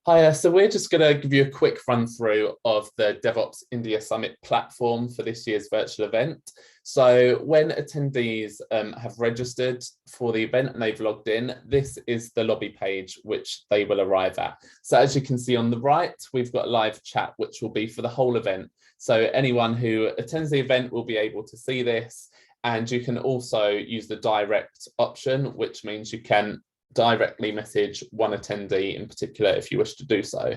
Hiya, so we're just going to give you a quick run through of the DevOps India Summit platform for this year's virtual event. So when attendees have registered for the event and they've logged in, this is the lobby page which they will arrive at. So as you can see on the right, we've got a live chat which will be for the whole event. So anyone who attends the event will be able to see this, and you can also use the direct option, which means you can directly message one attendee in particular if you wish to do so.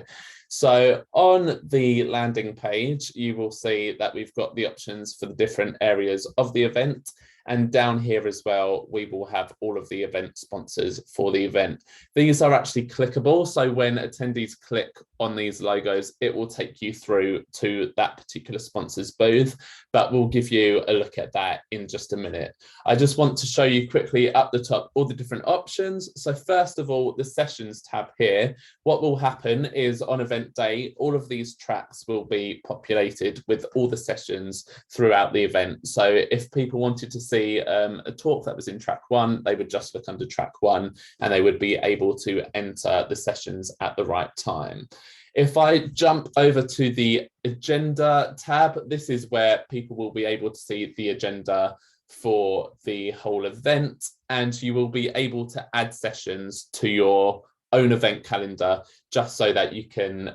So on the landing page, you will see that we've got the options for the different areas of the event. And down here as well, we will have all of the event sponsors for the event. These are actually clickable. So when attendees click on these logos, it will take you through to that particular sponsor's booth, but we'll give you a look at that in just a minute. I just want to show you quickly up the top all the different options. So first of all, the sessions tab here, what will happen is on event day, all of these tracks will be populated with all the sessions throughout the event. So if people wanted to see a talk that was in track 1, they would just look under track 1 and they would be able to enter the sessions at the right time. If I jump over to the agenda tab, this is where people will be able to see the agenda for the whole event, and you will be able to add sessions to your own event calendar just so that you can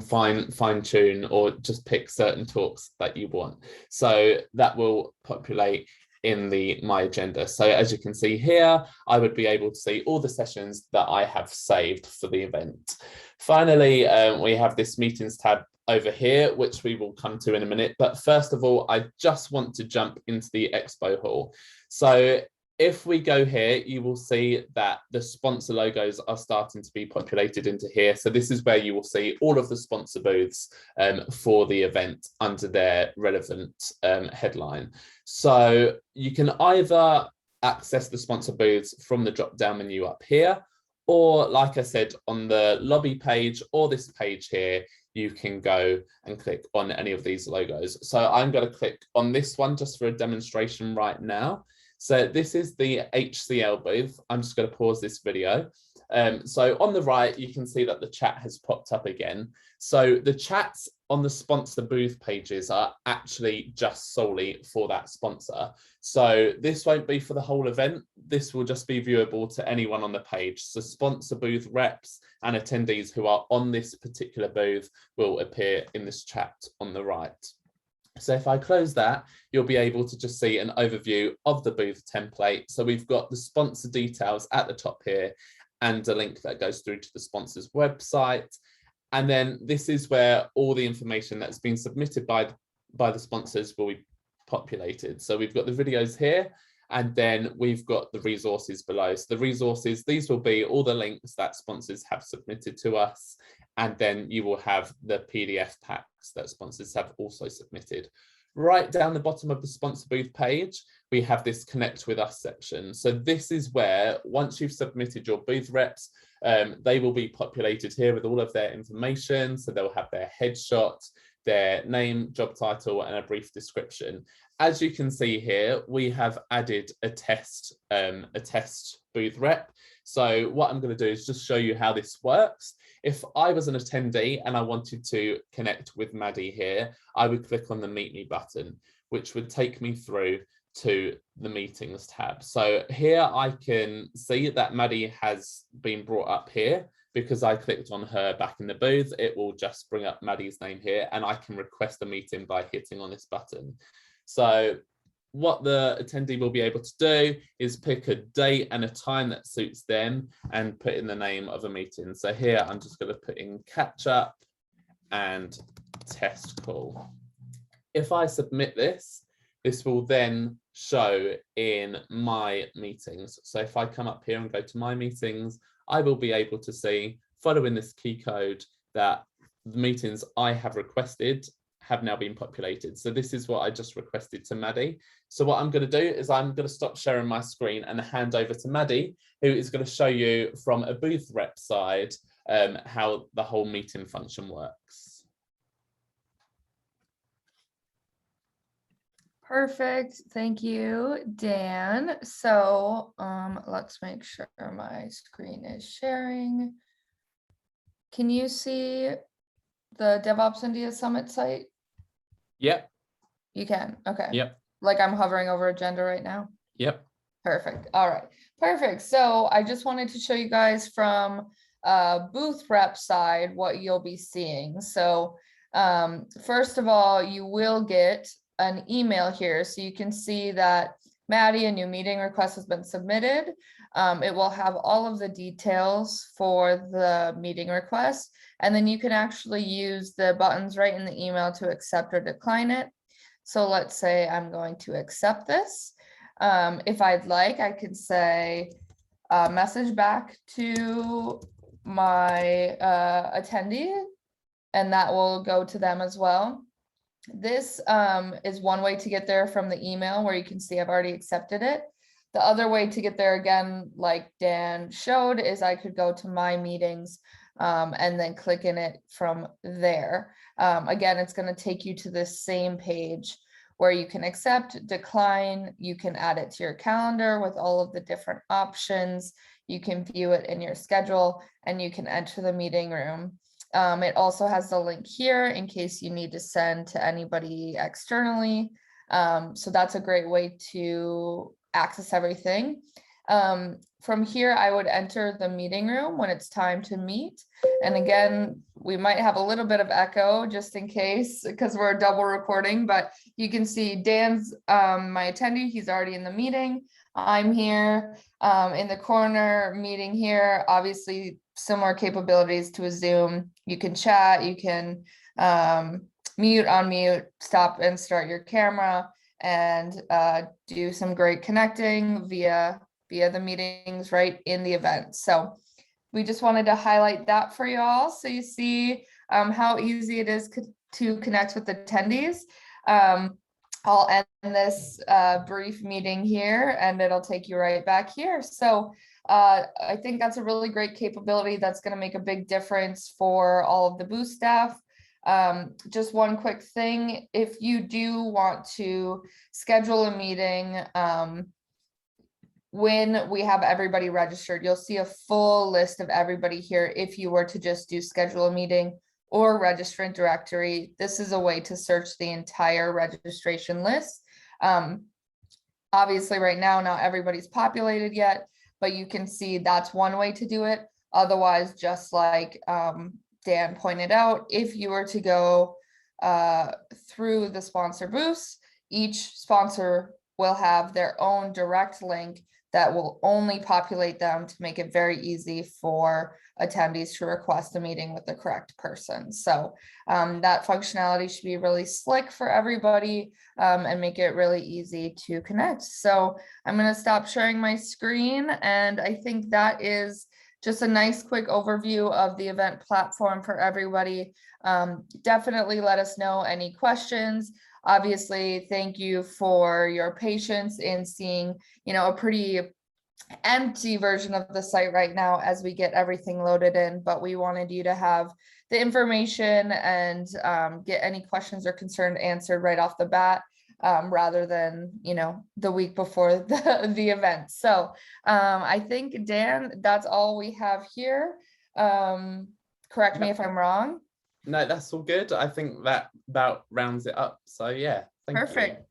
fine tune or just pick certain talks that you want. So that will populate in the My Agenda. So as you can see here, I would be able to see all the sessions that I have saved for the event. Finally, we have this meetings tab over here, which we will come to in a minute. But first of all, I just want to jump into the expo hall. So if we go here, you will see that the sponsor logos are starting to be populated into here. So this is where you will see all of the sponsor booths for the event under their relevant headline. So you can either access the sponsor booths from the drop-down menu up here, or like I said, on the lobby page or this page here, you can go and click on any of these logos. So I'm going to click on this one just for a demonstration right now. So this is the HCL booth. I'm just going to pause this video. So on the right, you can see that the chat has popped up again. So the chats on the sponsor booth pages are actually just solely for that sponsor. So this won't be for the whole event. This will just be viewable to anyone on the page. So sponsor booth reps and attendees who are on this particular booth will appear in this chat on the right. So if I close that, you'll be able to just see an overview of the booth template. So we've got the sponsor details at the top here and a link that goes through to the sponsor's website. And then this is where all the information that's been submitted by the sponsors will be populated. So we've got the videos here, and then we've got the resources below. So the resources, these will be all the links that sponsors have submitted to us. And then you will have the PDF packs that sponsors have also submitted. Right down the bottom of the sponsor booth page, we have this Connect with Us section. So this is where, once you've submitted your booth reps, they will be populated here with all of their information. So they'll have their headshot, their name, job title, and a brief description. As you can see here, we have added a test booth rep. So what I'm going to do is just show you how this works. If I was an attendee and I wanted to connect with Maddie here, I would click on the Meet Me button, which would take me through to the Meetings tab. So here I can see that Maddie has been brought up here. Because I clicked on her back in the booth, it will just bring up Maddie's name here, and I can request a meeting by hitting on this button. So what the attendee will be able to do is pick a date and a time that suits them and put in the name of a meeting. So here I'm just going to put in catch up and test call. If I submit this, this will then show in my meetings. So if I come up here and go to my meetings, I will be able to see, following this key code, that the meetings I have requested have now been populated. So this is what I just requested to Maddie. So what I'm going to do is I'm going to stop sharing my screen and hand over to Maddie, who is going to show you from a booth rep side how the whole meeting function works. Perfect. Thank you, Dan. So let's make sure my screen is sharing. Can you see the DevOps India Summit site? Yep. You can. Okay. Yep. Like I'm hovering over agenda right now. Yep. Perfect. All right. Perfect. So I just wanted to show you guys from booth rep side what you'll be seeing. So first of all, you will get an email here. So you can see that Maddie, a new meeting request has been submitted. It will have all of the details for the meeting request. And then you can actually use the buttons right in the email to accept or decline it. So let's say I'm going to accept this. If I'd like, I could say message back to my attendee, and that will go to them as well. This is one way to get there from the email where you can see I've already accepted it. The other way to get there, again, like Dan showed, is I could go to my meetings and then click in it from there. Again, it's going to take you to this same page where you can accept, decline, you can add it to your calendar with all of the different options. You can view it in your schedule and you can enter the meeting room. It also has the link here in case you need to send to anybody externally. So that's a great way to access everything. From here, I would enter the meeting room when it's time to meet. And again, we might have a little bit of echo just in case because we're double recording, but you can see Dan's my attendee, he's already in the meeting. I'm here in the corner meeting here, obviously similar capabilities to a Zoom. You can chat, you can mute, unmute, stop and start your camera and do some great connecting via the meetings right in the event. So we just wanted to highlight that for y'all so you see how easy it is to connect with attendees. I'll end this brief meeting here and it'll take you right back here. So I think that's a really great capability that's going to make a big difference for all of the booth staff. Just one quick thing, if you do want to schedule a meeting, when we have everybody registered, you'll see a full list of everybody here. If you were to just do schedule a meeting or registrant directory, this is a way to search the entire registration list. Obviously right now, not everybody's populated yet, but you can see that's one way to do it. Otherwise, just like Dan pointed out, if you were to go through the sponsor booths, each sponsor will have their own direct link that will only populate them to make it very easy for attendees to request a meeting with the correct person. So that functionality should be really slick for everybody and make it really easy to connect. So I'm going to stop sharing my screen, and I think that is just a nice quick overview of the event platform for everybody. Definitely let us know any questions. Obviously, thank you for your patience in seeing, a pretty empty version of the site right now as we get everything loaded in, but we wanted you to have the information and get any questions or concerns answered right off the bat. Rather than, the week before the event. So I think, Dan, that's all we have here. Correct me if I'm wrong. No, that's all good. I think that about rounds it up. So yeah, thank you. Perfect.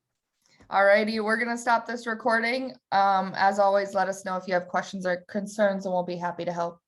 All righty, we're going to stop this recording. As always, let us know if you have questions or concerns and we'll be happy to help.